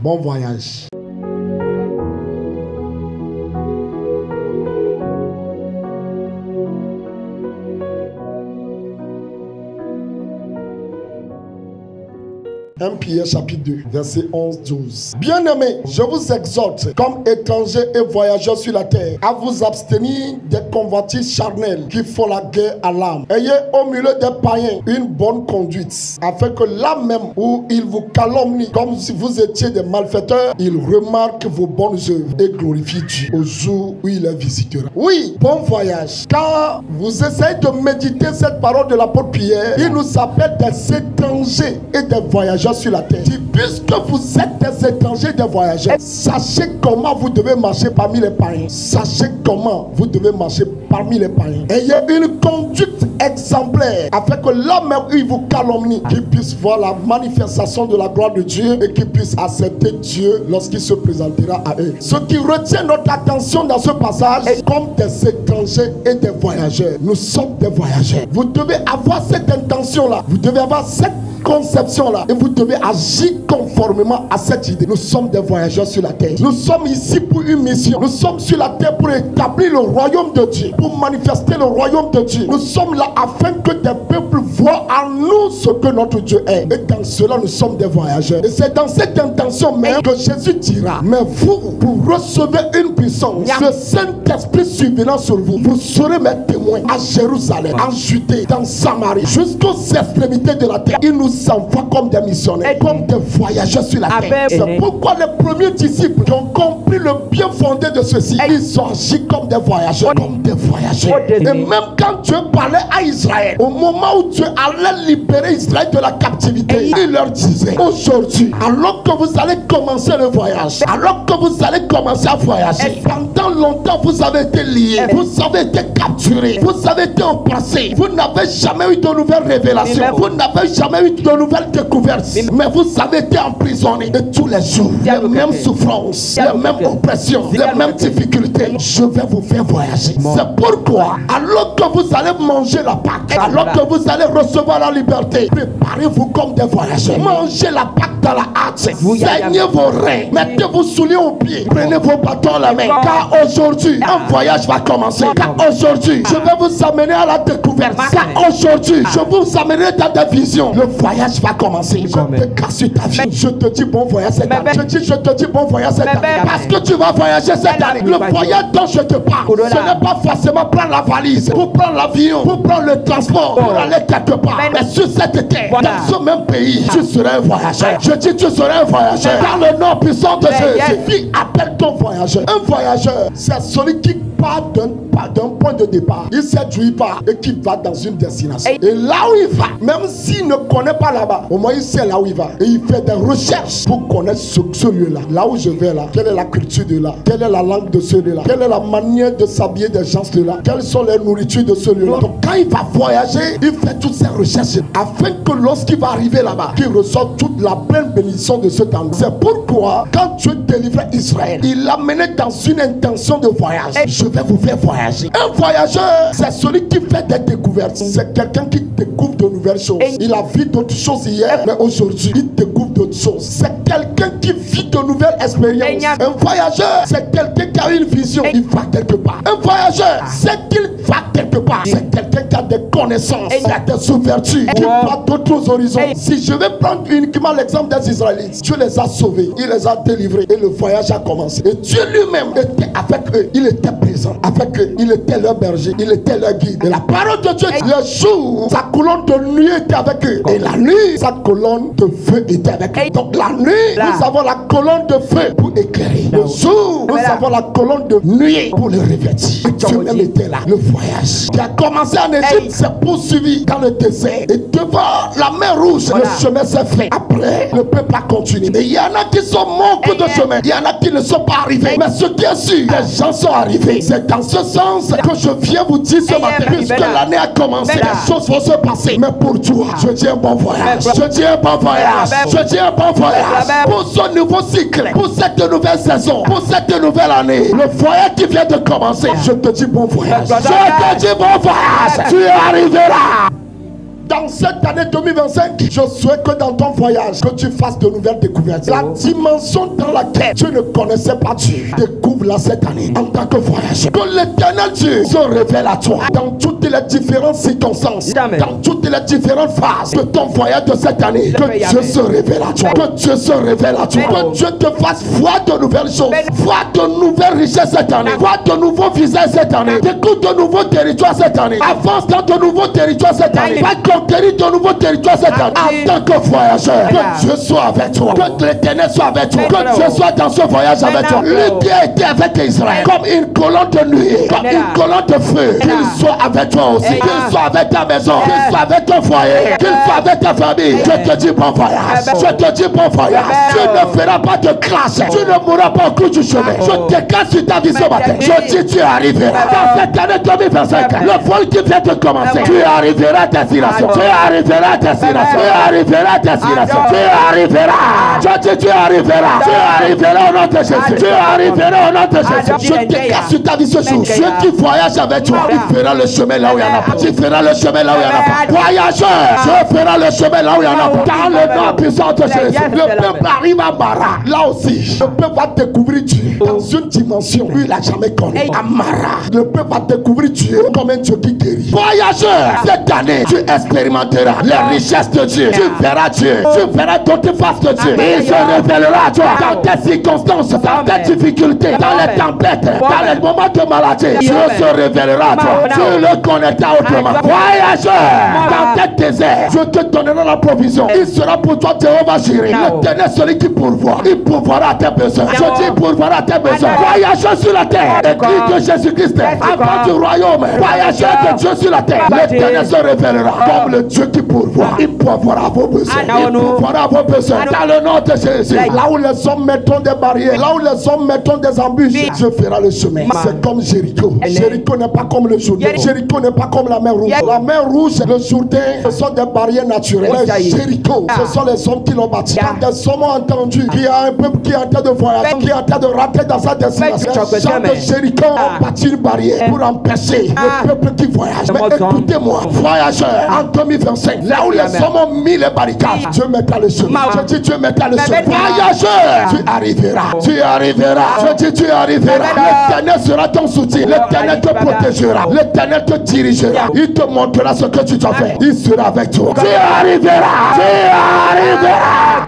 Bon voyage. Pierre chapitre 2, verset 11-12. Bien-aimés, je vous exhorte, comme étrangers et voyageurs sur la terre, à vous abstenir des convoitises charnelles qui font la guerre à l'âme. Ayez au milieu des païens une bonne conduite, afin que là même où ils vous calomnient, comme si vous étiez des malfaiteurs, ils remarquent vos bonnes œuvres et glorifient Dieu au jour où il les visitera. Oui, bon voyage. Car vous essayez de méditer cette parole de l'apôtre Pierre, il nous appelle des étrangers et des voyageurs sur la terre. Puisque vous êtes des étrangers, des voyageurs, sachez comment vous devez marcher parmi les païens. Sachez comment vous devez marcher parmi les païens. Ayez une conduite exemplaire, afin que là même où ils vous calomnient, qu'ils puissent voir la manifestation de la gloire de Dieu et qu'ils puissent accepter Dieu lorsqu'il se présentera à eux. Ce qui retient notre attention dans ce passage, comme des étrangers et des voyageurs, nous sommes des voyageurs. Vous devez avoir cette intention-là. Vous devez avoir cette conception-là. Et vous devez agir conformément à cette idée. Nous sommes des voyageurs sur la terre. Nous sommes ici pour une mission. Nous sommes sur la terre pour établir le royaume de Dieu, pour manifester le royaume de Dieu. Nous sommes là afin que des peuples voient en nous ce que notre Dieu est. Et dans cela, nous sommes des voyageurs. Et c'est dans cette intention même que Jésus dira: mais vous recevez une puissance. Le Saint-Esprit survenant sur vous. Vous serez mes témoins à Jérusalem, en Judée, dans Samarie, jusqu'aux extrémités de la terre. Il nous envoie comme des missionnaires, comme des voyageurs sur la terre. C'est pourquoi les premiers disciples qui ont compris le bien fondé de ceci, ils ont agi comme des voyageurs, Et même quand Dieu parlait à Israël, au moment où Dieu allait libérer Israël de la captivité, il leur disait: aujourd'hui, alors que vous allez commencer le voyage, alors que vous allez commencer à voyager, pendant longtemps vous avez été liés, vous avez été capturés, vous avez été oppressés, vous n'avez jamais eu de nouvelles révélations, vous n'avez jamais eu de nouvelles découvertes, mais vous avez été emprisonnés. Et tous les jours, les mêmes souffrances, les mêmes oppressions, les mêmes difficultés. Je vais vous faire voyager. C'est pourquoi, alors que vous allez manger la Pâque, alors que vous allez recevoir la liberté, préparez-vous comme des voyageurs. Mangez la Pâque dans la hâte, saignez vos reins, mettez vos souliers aux pieds, prenez vos bâtons à la main, car aujourd'hui un voyage va commencer. Car aujourd'hui je vais vous amener à la découverte. Car aujourd'hui je vous amènerai dans des visions. Le voyage va commencer. Je te casse sur ta vie. Je te dis bon voyage cette année. Je te dis bon voyage cette année. Parce que tu vas voyager cette année. Le voyage dont je te parle, ce n'est pas forcément prendre la valise, pour prendre l'avion, pour prendre le transport, pour aller quelque part. Mais sur cette terre, dans ce même pays, tu seras un voyageur. Je dis tu seras un voyageur. Par le nom puissant de Jésus, appelle ton voyageur. Un voyageur, c'est celui qui part d'un point de départ. Il sait d'où il part et qui va dans une destination. Et là où il va, même s'il ne connaît pas là-bas, au moins il sait là où il va. Et il fait des recherches pour connaître ce lieu-là. Là où je vais là, quelle est la culture de là, quelle est la langue de ce lieu-là, quelle est la manière de s'habiller des gens de là, quelles sont les nourritures de ce lieu-là. Donc quand il va voyager, il fait toutes ces recherches afin que lorsqu'il va arriver là-bas, qu'il reçoive toute la pleine bénédiction de ce temps. C'est pourquoi quand Dieu délivrait Israël, il l'a mené dans une intention de voyage. Je vais vous faire voyager. Un voyageur, c'est celui qui fait des découvertes. C'est quelqu'un qui découvre de nouvelles choses. Il a vu d'autres choses hier, mais aujourd'hui, il découvre d'autres choses. C'est quelqu'un qui vit de nouvelles expériences. Un voyageur, c'est quelqu'un qui a une vision. Il va quelque part. Un voyageur, c'est qu'il va quelque part. C'est quelqu'un qui a des connaissances, qui a des ouvertures, qui voit d'autres horizons. Si je vais prendre uniquement l'exemple des Israélites, Dieu les a sauvés, il les a délivrés et le voyage a commencé. Et Dieu lui-même était avec eux. Il était présent avec eux. Il était leur berger, il était leur guide. Et la parole de Dieu, le jour, sa colonne de nuit était avec eux. Et la nuit, sa colonne de feu était avec eux. Donc la nuit, nous avons la colonne de feu pour éclairer. Le jour, nous avons la colonne de nuit pour le revêtir. Dieu même était là. Le voyage qui a commencé en Égypte s'est poursuivi dans le désert. Et devant la mer Rouge, le chemin s'est fait. Après, le peuple a continué. Et il y en a qui sont morts de chemin. Il y en a qui ne sont pas arrivés. Mais ce qui est sûr, les gens sont arrivés. C'est dans ce sens que je viens vous dire ce matin. Puisque l'année a commencé, les choses vont se passer. Mais pour toi, je dis un bon voyage. Je dis un bon voyage. Je dis un bon voyage. Pour ce nouveau cycle, pour cette nouvelle saison, pour cette nouvelle année, le voyage qui vient de commencer, je te dis bon voyage. Je te dis bon voyage. Tu es arrivé là. Dans cette année 2025, je souhaite que dans ton voyage, que tu fasses de nouvelles découvertes. La dimension dans laquelle tu ne connaissais pas Dieu, découvre-la cette année en tant que voyageur. Que l'éternel Dieu se révèle à toi dans toutes les différentes circonstances, dans toutes les différentes phases de ton voyage de cette année. Que Dieu se révèle à toi. Que Dieu se révèle à toi. Que Dieu te fasse voir de nouvelles choses, voir de nouvelles richesses cette année, voir de nouveaux visages cette année, découvre de nouveaux territoires cette année, avance dans de nouveaux territoires cette année, va conquérir de nouveaux territoires cette année. En tant que voyageur, que Dieu soit avec toi, que l'éternel soit avec toi, que Dieu soit dans ce voyage avec toi. Lui qui a été avec Israël comme une colonne de nuit, comme une colonne de feu, qu'il soit avec toi aussi, qu'il soit avec ta maison, qu'il soit avec ton foyer, qu'il soit avec ta famille. Je te dis bon voyage, je te dis bon voyage. Tu ne feras pas de classe, tu ne mourras pas au cours du chemin. Je décale sur ta vie ce matin. Je dis tu arriveras dans cette année 2025. Le vol qui vient de commencer, tu arriveras à destination, tu arriveras à destination, tu arriveras à destination, tu arriveras. Je dis tu arriveras, tu arriveras au nom de Jésus, tu arriveras au nom de Jésus. Je décale sur ta vie ce jour. Ceux qui voyagent avec toi, il fera le chemin là où il n'y en a pas. Tu feras le chemin là où il n'y en a pas. Voyageur, je ferai le chemin là où il n'y en a pas. Dans le nom puissant de Jésus, le peuple arrive à Mara. Là aussi, le peuple va découvrir Dieu dans une dimension où il n'a jamais connu. À Mara, le peuple va découvrir Dieu comme un Dieu qui guérit. Voyageur, cette année, tu expérimenteras les richesses de Dieu. Tu verras Dieu. Tu verras toutes les faces de Dieu. Il se révélera à toi dans tes circonstances, dans tes difficultés, dans les tempêtes, dans les moments de maladie. Dieu se révélera à toi. Tu le connaîtras autrement. Voyageur, dans tes déserts, je te donnerai la provision. Il sera pour toi Jéhovah Jireh. L'éternel, celui qui pourvoit. Il pourvoira à tes besoins. Je dis pourvoira à tes besoins. Voyageur sur la terre. Écrit de Jésus-Christ. Avant du royaume. Voyageur de Dieu sur la terre. L'éternel se révélera comme le Dieu qui pourvoit. Il pourvoira à vos besoins. Il pourvoira à vos besoins. Dans le nom de Jésus. Là où les hommes mettront des barrières, là où les hommes mettront des embûches, Dieu fera le chemin. C'est comme Jéricho. Jéricho n'est pas comme le Jourdain. Jéricho n'est pas comme la mer rouge. La mer rouge, le Jourdain, ce sont des barrières naturelles. Mais Jéricho, ce sont les hommes qui l'ont bâti. Quand des hommes ont entendu qu'il y a un peuple qui est en train de voyager, qui est en train de rentrer dans sa destination, les gens de Jéricho ont bâti une barrière pour empêcher le peuple qui voyage. Mais écoutez-moi, voyageurs, en 2025, là où les hommes ont mis les barricades, Dieu mettra le chemin. Je dis Dieu mettra le chemin. Voyageur, tu arriveras. Tu arriveras. Je dis tu arriveras. L'éternel sera ton soutien. L'éternel te protégera. L'éternel te dirigera. Il te montrera ce que tu dois faire. Il sera avec toi. Tu arriveras. Tu arriveras.